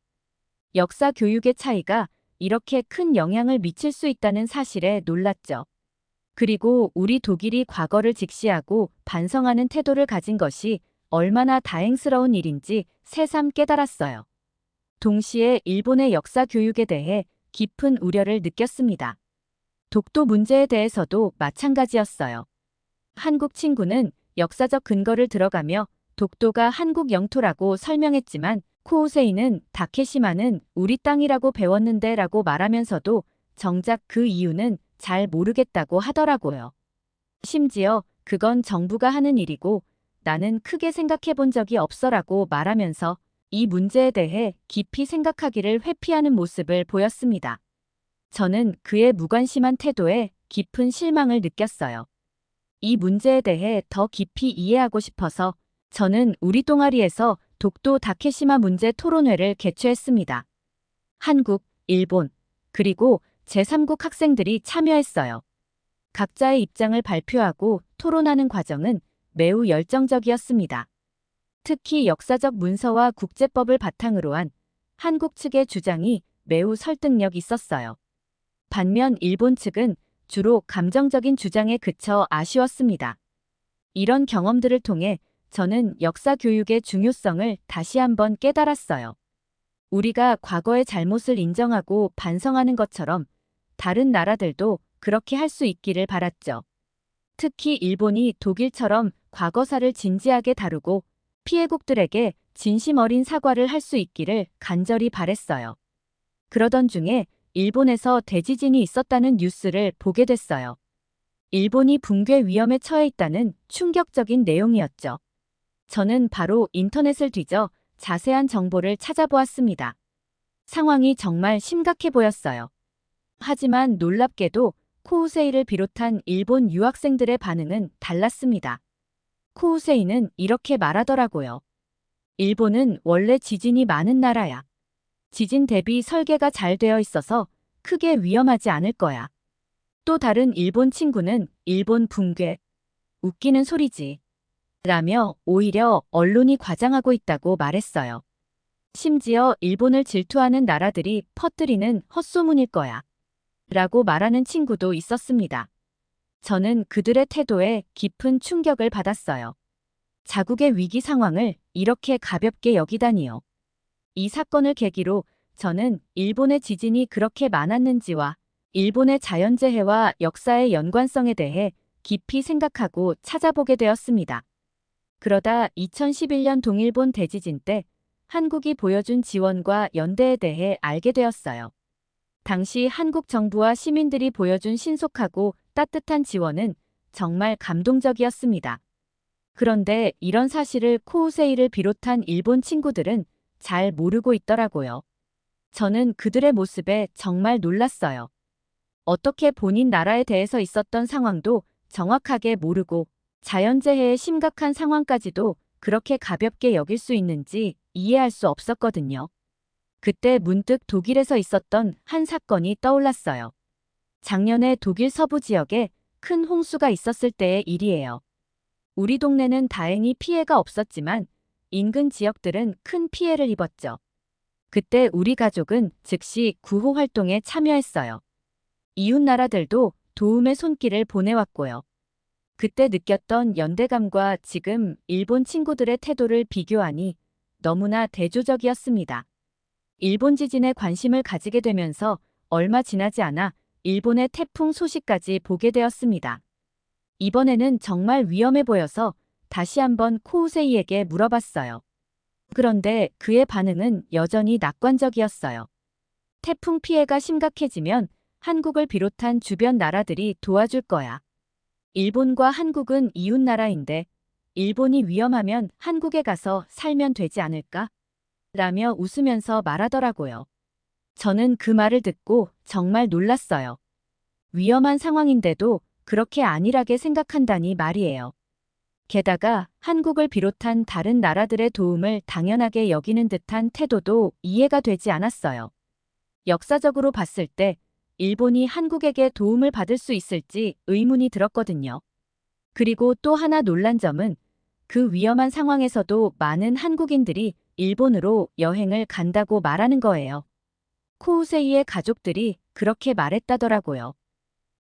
Speaker 1: 역사 교육의 차이가 이렇게 큰 영향을 미칠 수 있다는 사실에 놀랐죠. 그리고 우리 독일이 과거를 직시하고 반성하는 태도를 가진 것이 얼마나 다행스러운 일인지 새삼 깨달았어요. 동시에 일본의 역사 교육에 대해 깊은 우려를 느꼈습니다. 독도 문제에 대해서도 마찬가지였어요. 한국 친구는 역사적 근거를 들어가며 독도가 한국 영토라고 설명했지만 코우세이는 다케시마는 우리 땅이라고 배웠는데 라고 말하면서도 정작 그 이유는 잘 모르겠다고 하더라고요. 심지어 그건 정부가 하는 일이고 나는 크게 생각해 본 적이 없어라고 말하면서 이 문제에 대해 깊이 생각하기를 회피하는 모습을 보였습니다. 저는 그의 무관심한 태도에 깊은 실망을 느꼈어요. 이 문제에 대해 더 깊이 이해하고 싶어서 저는 우리 동아리에서 독도 다케시마 문제 토론회를 개최했습니다. 한국, 일본, 그리고 제3국 학생들이 참여했어요. 각자의 입장을 발표하고 토론하는 과정은 매우 열정적이었습니다. 특히 역사적 문서와 국제법을 바탕으로 한 한국 측의 주장이 매우 설득력 있었어요. 반면 일본 측은 주로 감정적인 주장에 그쳐 아쉬웠습니다. 이런 경험들을 통해 저는 역사 교육의 중요성을 다시 한번 깨달았어요. 우리가 과거의 잘못을 인정하고 반성하는 것처럼 다른 나라들도 그렇게 할 수 있기를 바랐죠. 특히 일본이 독일처럼 과거사를 진지하게 다루고 피해국들에게 진심 어린 사과를 할 수 있기를 간절히 바랬어요. 그러던 중에 일본에서 대지진이 있었다는 뉴스를 보게 됐어요. 일본이 붕괴 위험에 처해 있다는 충격적인 내용이었죠. 저는 바로 인터넷을 뒤져 자세한 정보를 찾아보았습니다. 상황이 정말 심각해 보였어요. 하지만 놀랍게도 코우세이를 비롯한 일본 유학생들의 반응은 달랐습니다. 코우세이는 이렇게 말하더라고요. 일본은 원래 지진이 많은 나라야. 지진 대비 설계가 잘 되어 있어서 크게 위험하지 않을 거야. 또 다른 일본 친구는 일본 붕괴, 웃기는 소리지. 라며 오히려 언론이 과장하고 있다고 말했어요. 심지어 일본을 질투하는 나라들이 퍼뜨리는 헛소문일 거야. 라고 말하는 친구도 있었습니다. 저는 그들의 태도에 깊은 충격을 받았어요. 자국의 위기 상황을 이렇게 가볍게 여기다니요. 이 사건을 계기로 저는 일본의 지진이 그렇게 많았는지와 일본의 자연재해와 역사의 연관성에 대해 깊이 생각하고 찾아보게 되었습니다. 그러다 2011년 동일본 대지진 때 한국이 보여준 지원과 연대에 대해 알게 되었어요. 당시 한국 정부와 시민들이 보여준 신속하고 따뜻한 지원은 정말 감동적이었습니다. 그런데 이런 사실을 코우세이를 비롯한 일본 친구들은 잘 모르고 있더라고요. 저는 그들의 모습에 정말 놀랐어요. 어떻게 본인 나라에 대해서 있었던 상황도 정확하게 모르고 자연재해의 심각한 상황까지도 그렇게 가볍게 여길 수 있는지 이해할 수 없었거든요. 그때 문득 독일에서 있었던 한 사건이 떠올랐어요. 작년에 독일 서부 지역에 큰 홍수가 있었을 때의 일이에요. 우리 동네는 다행히 피해가 없었지만 인근 지역들은 큰 피해를 입었죠. 그때 우리 가족은 즉시 구호 활동에 참여했어요. 이웃 나라들도 도움의 손길을 보내왔고요. 그때 느꼈던 연대감과 지금 일본 친구들의 태도를 비교하니 너무나 대조적이었습니다. 일본 지진에 관심을 가지게 되면서 얼마 지나지 않아 일본의 태풍 소식까지 보게 되었습니다. 이번에는 정말 위험해 보여서 다시 한번 코우세이에게 물어봤어요. 그런데 그의 반응은 여전히 낙관적이었어요. 태풍 피해가 심각해지면 한국을 비롯한 주변 나라들이 도와줄 거야. 일본과 한국은 이웃 나라인데 일본이 위험하면 한국에 가서 살면 되지 않을까? 라며 웃으면서 말하더라고요. 저는 그 말을 듣고 정말 놀랐어요. 위험한 상황인데도 그렇게 안일하게 생각한다니 말이에요. 게다가 한국을 비롯한 다른 나라들의 도움을 당연하게 여기는 듯한 태도도 이해가 되지 않았어요. 역사적으로 봤을 때 일본이 한국에게 도움을 받을 수 있을지 의문이 들었거든요. 그리고 또 하나 놀란 점은 그 위험한 상황에서도 많은 한국인들이 일본으로 여행을 간다고 말하는 거예요. 코우세이의 가족들이 그렇게 말했다더라고요.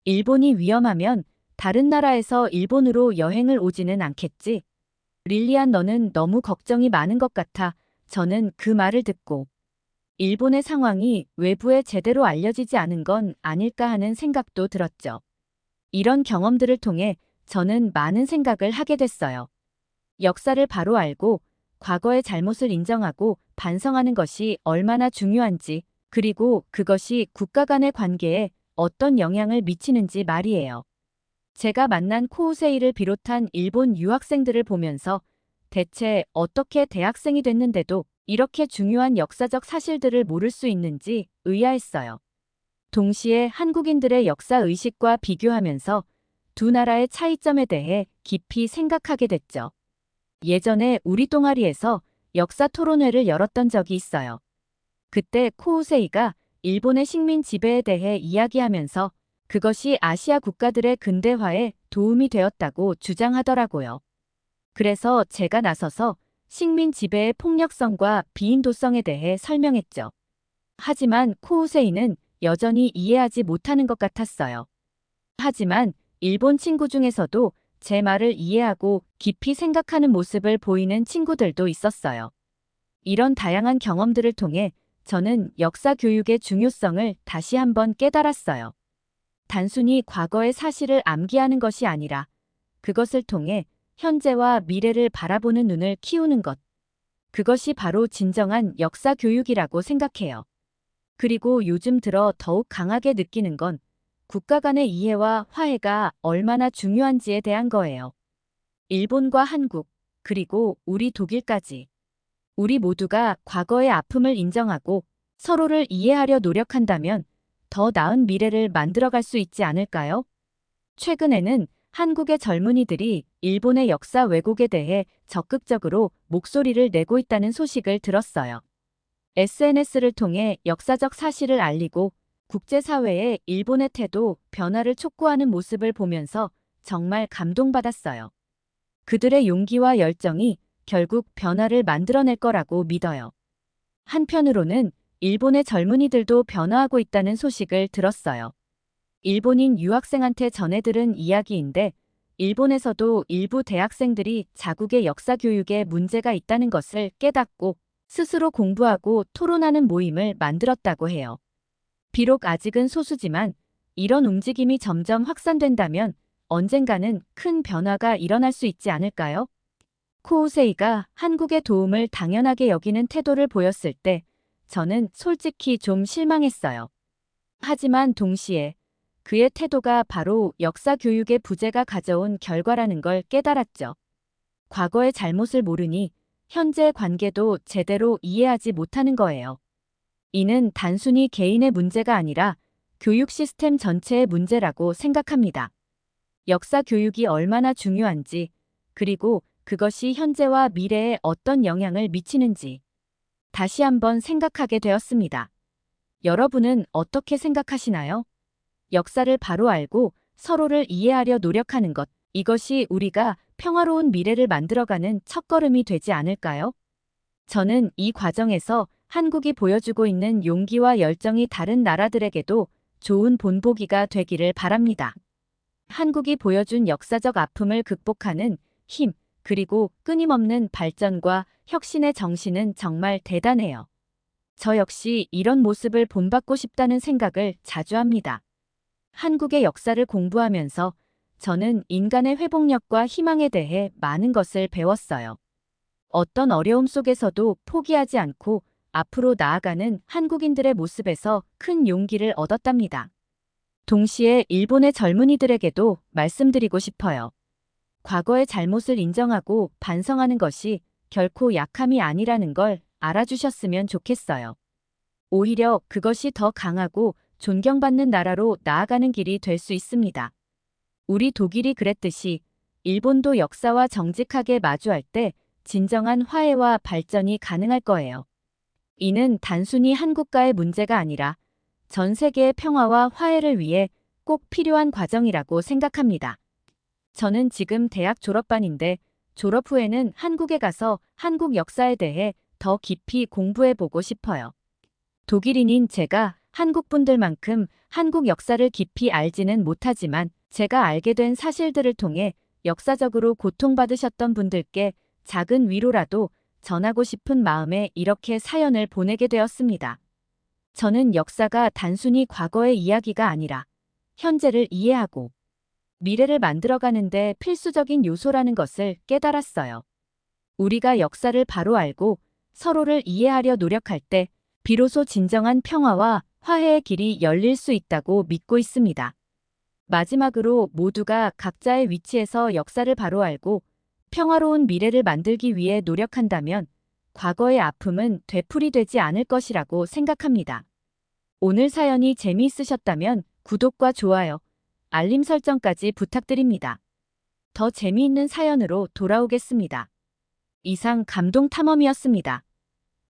Speaker 1: 일본이 위험하면 다른 나라에서 일본으로 여행을 오지는 않겠지? 릴리안, 너는 너무 걱정이 많은 것 같아. 저는 그 말을 듣고 일본의 상황이 외부에 제대로 알려지지 않은 건 아닐까 하는 생각도 들었죠. 이런 경험들을 통해 저는 많은 생각을 하게 됐어요. 역사를 바로 알고 과거의 잘못을 인정하고 반성하는 것이 얼마나 중요한지, 그리고 그것이 국가 간의 관계에 어떤 영향을 미치는지 말이에요. 제가 만난 코우세이를 비롯한 일본 유학생들을 보면서 대체 어떻게 대학생이 됐는데도 이렇게 중요한 역사적 사실들을 모를 수 있는지 의아했어요. 동시에 한국인들의 역사 의식과 비교하면서 두 나라의 차이점에 대해 깊이 생각하게 됐죠. 예전에 우리 동아리에서 역사 토론회를 열었던 적이 있어요. 그때 코우세이가 일본의 식민 지배에 대해 이야기하면서 그것이 아시아 국가들의 근대화에 도움이 되었다고 주장하더라고요. 그래서 제가 나서서 식민 지배의 폭력성과 비인도성에 대해 설명했죠. 하지만 코우세이는 여전히 이해하지 못하는 것 같았어요. 하지만 일본 친구 중에서도 제 말을 이해하고 깊이 생각하는 모습을 보이는 친구들도 있었어요. 이런 다양한 경험들을 통해 저는 역사 교육의 중요성을 다시 한번 깨달았어요. 단순히 과거의 사실을 암기하는 것이 아니라 그것을 통해 현재와 미래를 바라보는 눈을 키우는 것. 그것이 바로 진정한 역사 교육이라고 생각해요. 그리고 요즘 들어 더욱 강하게 느끼는 건 국가 간의 이해와 화해가 얼마나 중요한지에 대한 거예요. 일본과 한국, 그리고 우리 독일까지. 우리 모두가 과거의 아픔을 인정하고 서로를 이해하려 노력한다면 더 나은 미래를 만들어갈 수 있지 않을까요? 최근에는 한국의 젊은이들이 일본의 역사 왜곡에 대해 적극적으로 목소리를 내고 있다는 소식을 들었어요. SNS를 통해 역사적 사실을 알리고 국제사회에 일본의 태도 변화를 촉구하는 모습을 보면서 정말 감동받았어요. 그들의 용기와 열정이 결국 변화를 만들어낼 거라고 믿어요. 한편으로는 일본의 젊은이들도 변화하고 있다는 소식을 들었어요. 일본인 유학생한테 전해들은 이야기인데 일본에서도 일부 대학생들이 자국의 역사 교육에 문제가 있다는 것을 깨닫고 스스로 공부하고 토론하는 모임을 만들었다고 해요. 비록 아직은 소수지만 이런 움직임이 점점 확산된다면 언젠가는 큰 변화가 일어날 수 있지 않을까요? 코우세이가 한국의 도움을 당연하게 여기는 태도를 보였을 때 저는 솔직히 좀 실망했어요. 하지만 동시에 그의 태도가 바로 역사 교육의 부재가 가져온 결과라는 걸 깨달았죠. 과거의 잘못을 모르니 현재의 관계도 제대로 이해하지 못하는 거예요. 이는 단순히 개인의 문제가 아니라 교육 시스템 전체의 문제라고 생각합니다. 역사 교육이 얼마나 중요한지, 그리고 그것이 현재와 미래에 어떤 영향을 미치는지 다시 한번 생각하게 되었습니다. 여러분은 어떻게 생각하시나요? 역사를 바로 알고 서로를 이해하려 노력하는 것, 이것이 우리가 평화로운 미래를 만들어가는 첫걸음이 되지 않을까요? 저는 이 과정에서 한국이 보여주고 있는 용기와 열정이 다른 나라들에게도 좋은 본보기가 되기를 바랍니다. 한국이 보여준 역사적 아픔을 극복하는 힘, 그리고 끊임없는 발전과 혁신의 정신은 정말 대단해요. 저 역시 이런 모습을 본받고 싶다는 생각을 자주 합니다. 한국의 역사를 공부하면서 저는 인간의 회복력과 희망에 대해 많은 것을 배웠어요. 어떤 어려움 속에서도 포기하지 않고 앞으로 나아가는 한국인들의 모습에서 큰 용기를 얻었답니다. 동시에 일본의 젊은이들에게도 말씀드리고 싶어요. 과거의 잘못을 인정하고 반성하는 것이 결코 약함이 아니라는 걸 알아주셨으면 좋겠어요. 오히려 그것이 더 강하고 존경받는 나라로 나아가는 길이 될 수 있습니다. 우리 독일이 그랬듯이 일본도 역사와 정직하게 마주할 때 진정한 화해와 발전이 가능할 거예요. 이는 단순히 한국과의 문제가 아니라 전 세계의 평화와 화해를 위해 꼭 필요한 과정이라고 생각합니다. 저는 지금 대학 졸업반인데 졸업 후에는 한국에 가서 한국 역사에 대해 더 깊이 공부해보고 싶어요. 독일인인 제가 한국 분들만큼 한국 역사를 깊이 알지는 못하지만 제가 알게 된 사실들을 통해 역사적으로 고통받으셨던 분들께 작은 위로라도 전하고 싶은 마음에 이렇게 사연을 보내게 되었습니다. 저는 역사가 단순히 과거의 이야기가 아니라 현재를 이해하고 미래를 만들어가는데 필수적인 요소라는 것을 깨달았어요. 우리가 역사를 바로 알고 서로를 이해하려 노력할 때 비로소 진정한 평화와 화해의 길이 열릴 수 있다고 믿고 있습니다. 마지막으로 모두가 각자의 위치에서 역사를 바로 알고 평화로운 미래를 만들기 위해 노력한다면 과거의 아픔은 되풀이되지 않을 것이라고 생각합니다. 오늘 사연이 재미있으셨다면 구독과 좋아요, 알림 설정까지 부탁드립니다. 더 재미있는 사연으로 돌아오겠습니다. 이상 감동 탐험이었습니다.